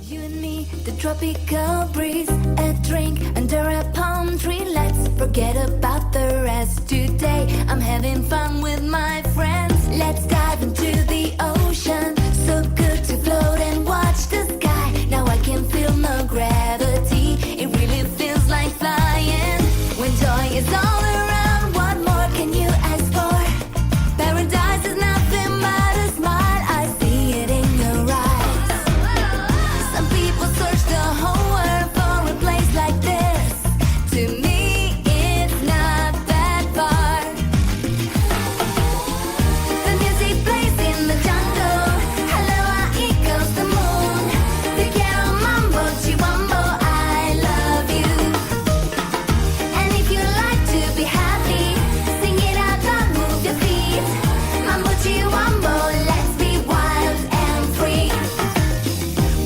You and me, the tropical breeze, a drink under a palm tree. Let's forget about the rest. Today I'm having fun with my friends. Let's dive into the ocean. So good to float and watch the sky. Now I can feel no gravity. It really feels like flying. When joy is all around, what more can you ask for? Paradise is nothing but a smile. I see it in your eyes. Some people search the whole world for a place like this. To me, it's not that far. The music plays in the jungle. Aloha echoes the moon. Te quiero mambo, chihuambo, I love you. And if you like to be happy, sing it out loud, move your feet. Mambo, chihuambo, let's be wild and free.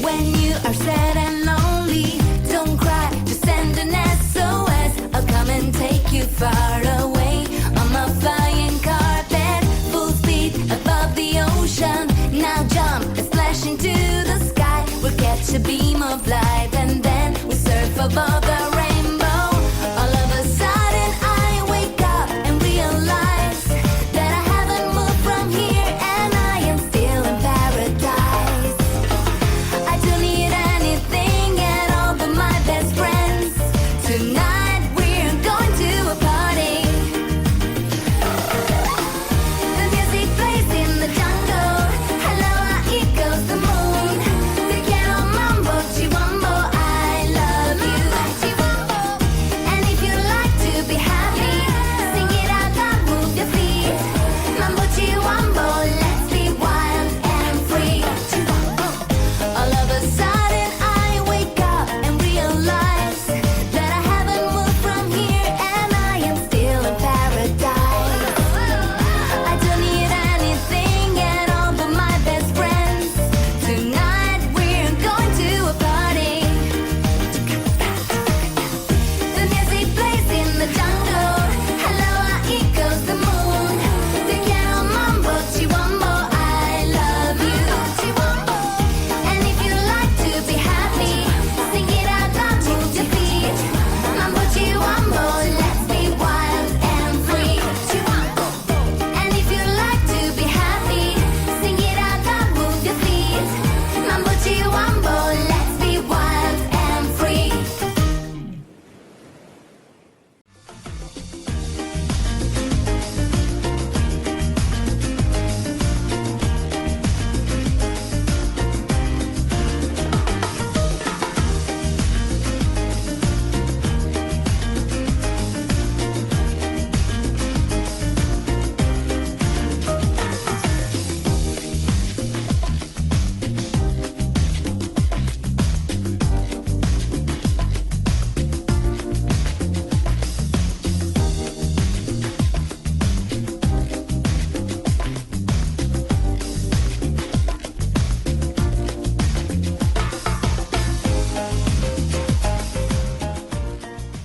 When you are sad and lonely, don't cry, just send an SOS. I'll come and take you far away on my flying carpet, full speed above the ocean. Now jump and splash into the sky. We'll catch a beam of light.